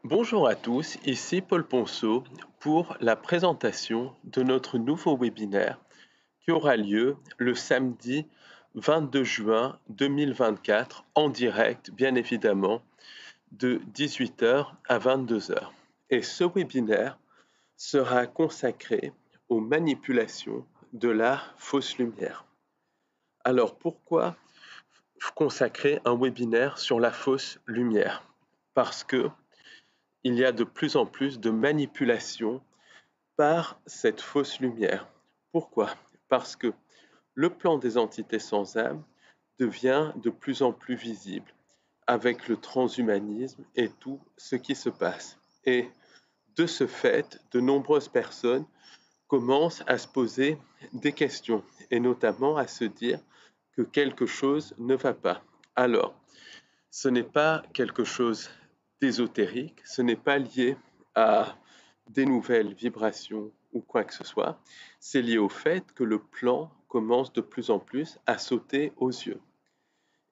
Bonjour à tous, ici Paul Ponceau pour la présentation de notre nouveau webinaire qui aura lieu le samedi 22 juin 2024 en direct, bien évidemment, de 18 heures à 22 heures. Et ce webinaire sera consacré aux manipulations de la fausse lumière. Alors pourquoi consacrer un webinaire sur la fausse lumière? Parce que il y a de plus en plus de manipulations par cette fausse lumière. Pourquoi? Parce que le plan des entités sans âme devient de plus en plus visible avec le transhumanisme et tout ce qui se passe. Et de ce fait, de nombreuses personnes commencent à se poser des questions et notamment à se dire que quelque chose ne va pas. Alors, ce n'est pas quelque chose d'ésotérique, ce n'est pas lié à des nouvelles vibrations ou quoi que ce soit, c'est lié au fait que le plan commence de plus en plus à sauter aux yeux.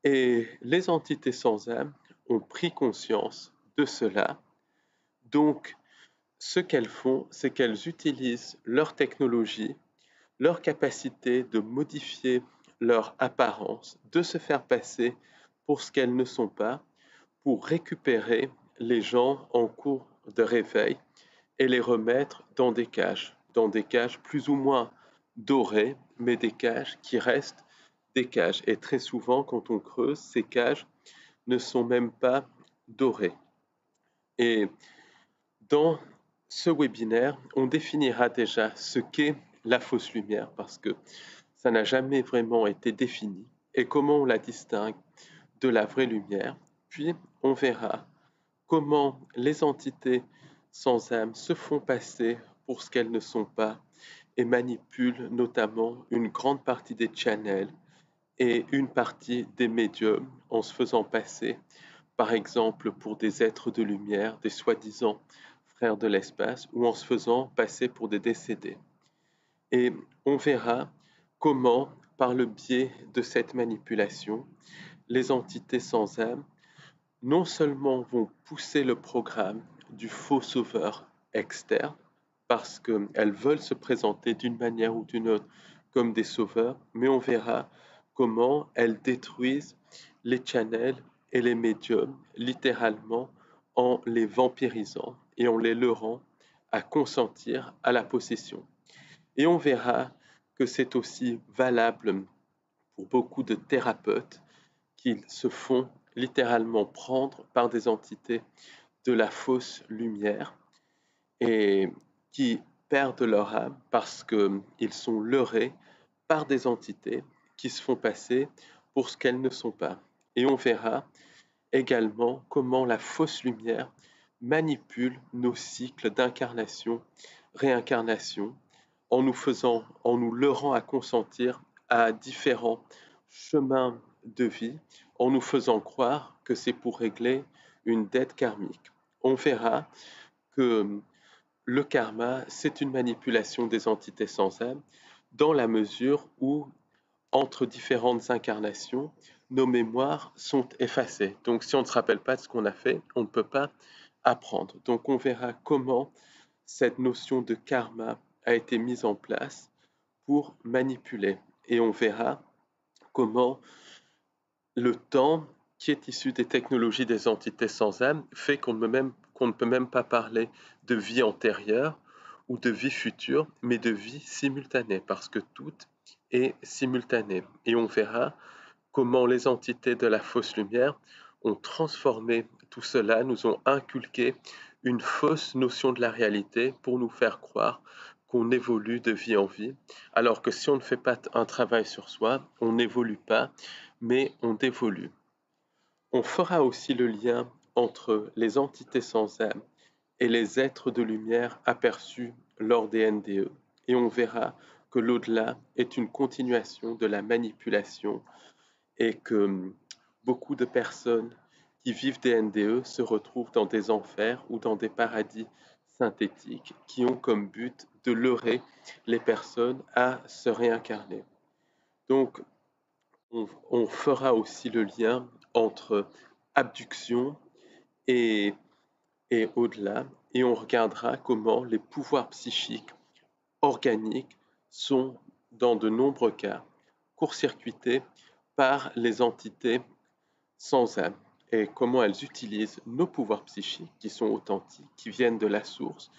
Et les entités sans âme ont pris conscience de cela. Donc, ce qu'elles font, c'est qu'elles utilisent leur technologie, leur capacité de modifier leur apparence, de se faire passer pour ce qu'elles ne sont pas, pour récupérer les gens en cours de réveil et les remettre dans des cages plus ou moins dorées, mais des cages qui restent des cages. Et très souvent, quand on creuse, ces cages ne sont même pas dorées. Et dans ce webinaire, on définira déjà ce qu'est la fausse lumière, parce que ça n'a jamais vraiment été défini, et comment on la distingue de la vraie lumière. Puis, on verra comment les entités sans âme se font passer pour ce qu'elles ne sont pas et manipulent notamment une grande partie des channels et une partie des médiums en se faisant passer, par exemple, pour des êtres de lumière, des soi-disant frères de l'espace, ou en se faisant passer pour des décédés. Et on verra comment, par le biais de cette manipulation, les entités sans âme non seulement vont pousser le programme du faux sauveur externe, parce qu'elles veulent se présenter d'une manière ou d'une autre comme des sauveurs, mais on verra comment elles détruisent les channels et les médiums, littéralement en les vampirisant et en les leurrant à consentir à la possession. Et on verra que c'est aussi valable pour beaucoup de thérapeutes qu'ils se font littéralement prendre par des entités de la fausse lumière et qui perdent leur âme parce qu'ils sont leurrés par des entités qui se font passer pour ce qu'elles ne sont pas. Et on verra également comment la fausse lumière manipule nos cycles d'incarnation, réincarnation, en nous leurrant à consentir à différents chemins de vie, en nous faisant croire que c'est pour régler une dette karmique. On verra que le karma, c'est une manipulation des entités sans âme, dans la mesure où, entre différentes incarnations, nos mémoires sont effacées. Donc, si on ne se rappelle pas de ce qu'on a fait, on ne peut pas apprendre. Donc, on verra comment cette notion de karma a été mise en place pour manipuler. Et on verra comment le temps qui est issu des technologies des entités sans âme fait qu'on ne peut même pas parler de vie antérieure ou de vie future, mais de vie simultanée, parce que tout est simultané. Et on verra comment les entités de la fausse lumière ont transformé tout cela, nous ont inculqué une fausse notion de la réalité pour nous faire croire qu'on évolue de vie en vie, alors que si on ne fait pas un travail sur soi, on n'évolue pas, mais on dévolue. On fera aussi le lien entre les entités sans âme et les êtres de lumière aperçus lors des NDE, et on verra que l'au-delà est une continuation de la manipulation et que beaucoup de personnes qui vivent des NDE se retrouvent dans des enfers ou dans des paradis synthétiques qui ont comme but de leurrer les personnes à se réincarner. Donc, on fera aussi le lien entre abduction et et au-delà, et on regardera comment les pouvoirs psychiques organiques sont, dans de nombreux cas, court-circuités par les entités sans âme et comment elles utilisent nos pouvoirs psychiques qui sont authentiques, qui viennent de la source,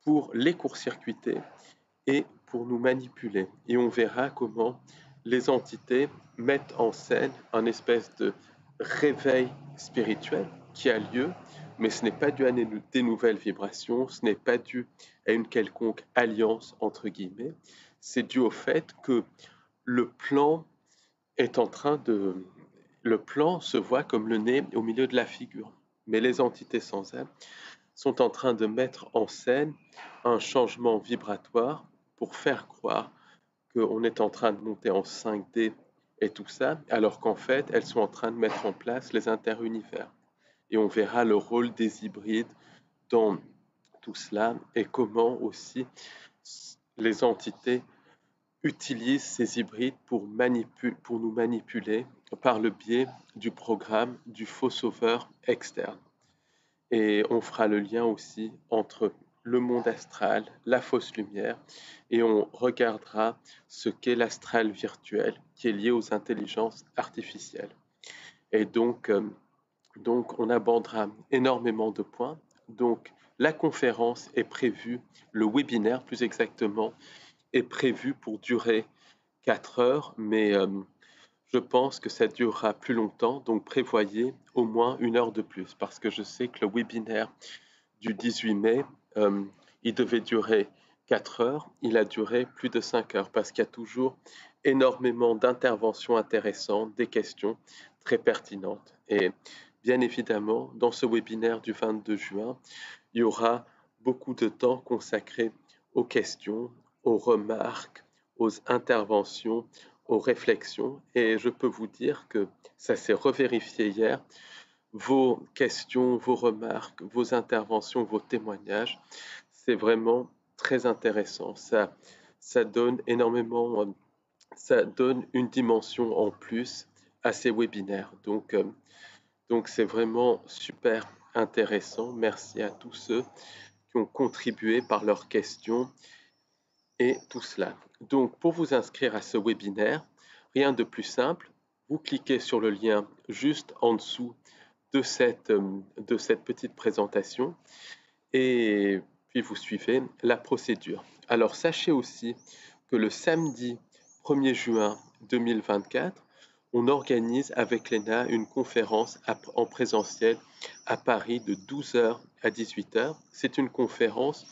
pour les court-circuiter et pour nous manipuler. Et on verra comment les entités mettent en scène un espèce de réveil spirituel qui a lieu, mais ce n'est pas dû à des nouvelles vibrations, ce n'est pas dû à une quelconque alliance, entre guillemets, c'est dû au fait que le plan est en train de... Le plan se voit comme le nez au milieu de la figure, mais les entités sans âme sont en train de mettre en scène un changement vibratoire pour faire croire qu'on est en train de monter en 5D et tout ça, alors qu'en fait, elles sont en train de mettre en place les interunivers. Et on verra le rôle des hybrides dans tout cela et comment aussi les entités utilisent ces hybrides pour nous manipuler par le biais du programme du faux sauveur externe. Et on fera le lien aussi entre le monde astral, la fausse lumière, et on regardera ce qu'est l'astral virtuel qui est lié aux intelligences artificielles. Et donc on abordera énormément de points. Donc la conférence est prévue, le webinaire plus exactement, est prévu pour durer 4 heures, mais je pense que ça durera plus longtemps, donc prévoyez au moins 1 heure de plus, parce que je sais que le webinaire du 18 mai, il devait durer 4 heures, il a duré plus de 5 heures, parce qu'il y a toujours énormément d'interventions intéressantes, des questions très pertinentes. Et bien évidemment, dans ce webinaire du 22 juin, il y aura beaucoup de temps consacré aux questions, aux remarques, aux interventions, aux réflexions. Et je peux vous dire que ça s'est revérifié hier. Vos questions, vos remarques, vos interventions, vos témoignages, c'est vraiment très intéressant. Ça donne énormément, ça donne une dimension en plus à ces webinaires. Donc c'est vraiment super intéressant. Merci à tous ceux qui ont contribué par leurs questions et tout cela. Donc, pour vous inscrire à ce webinaire, rien de plus simple, vous cliquez sur le lien juste en dessous de cette petite présentation et puis vous suivez la procédure. Alors, sachez aussi que le samedi 1er juin 2024, on organise avec l'ENA une conférence en présentiel à Paris de 12h à 18h. C'est une conférence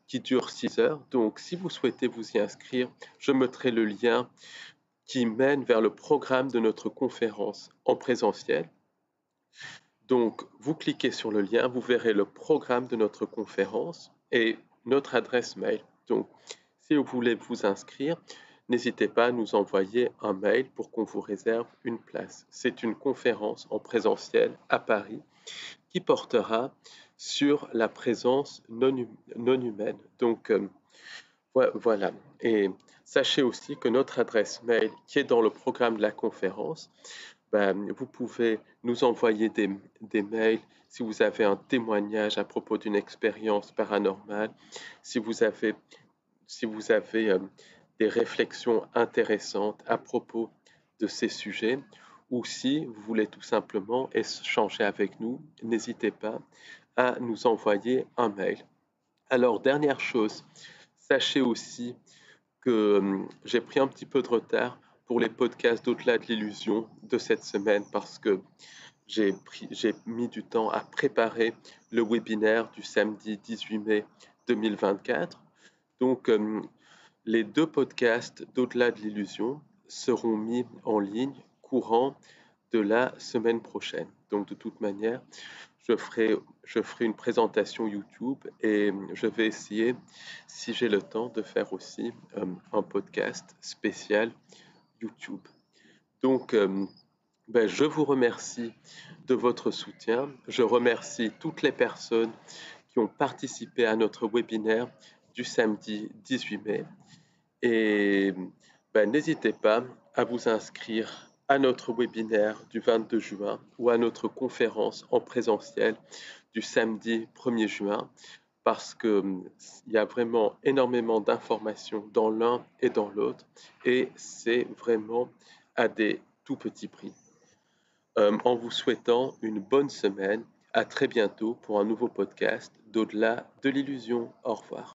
qui dure 6 heures. Donc, si vous souhaitez vous y inscrire, je mettrai le lien qui mène vers le programme de notre conférence en présentiel. Donc, vous cliquez sur le lien, vous verrez le programme de notre conférence et notre adresse mail. Donc, si vous voulez vous inscrire, n'hésitez pas à nous envoyer un mail pour qu'on vous réserve une place. C'est une conférence en présentiel à Paris qui portera sur la présence non humaine. Donc, voilà. Et sachez aussi que notre adresse mail, qui est dans le programme de la conférence, vous pouvez nous envoyer des mails si vous avez un témoignage à propos d'une expérience paranormale, si vous avez, des réflexions intéressantes à propos de ces sujets, ou si vous voulez tout simplement échanger avec nous, n'hésitez pas à nous envoyer un mail. Alors, dernière chose, sachez aussi que j'ai pris un petit peu de retard pour les podcasts d'Au-delà de l'illusion de cette semaine parce que j'ai mis du temps à préparer le webinaire du samedi 18 mai 2024. Donc, les 2 podcasts d'Au-delà de l'illusion seront mis en ligne courant de la semaine prochaine. Donc, de toute manière, je ferai une présentation YouTube et je vais essayer, si j'ai le temps, de faire aussi un podcast spécial YouTube. Donc, je vous remercie de votre soutien. Je remercie toutes les personnes qui ont participé à notre webinaire du samedi 18 mai. Et n'hésitez pas à vous inscrire à notre webinaire du 22 juin ou à notre conférence en présentiel du samedi 1er juin parce qu'il y a vraiment énormément d'informations dans l'un et dans l'autre et c'est vraiment à des tout petits prix. En vous souhaitant une bonne semaine, à très bientôt pour un nouveau podcast d'Au-delà de l'illusion. Au revoir.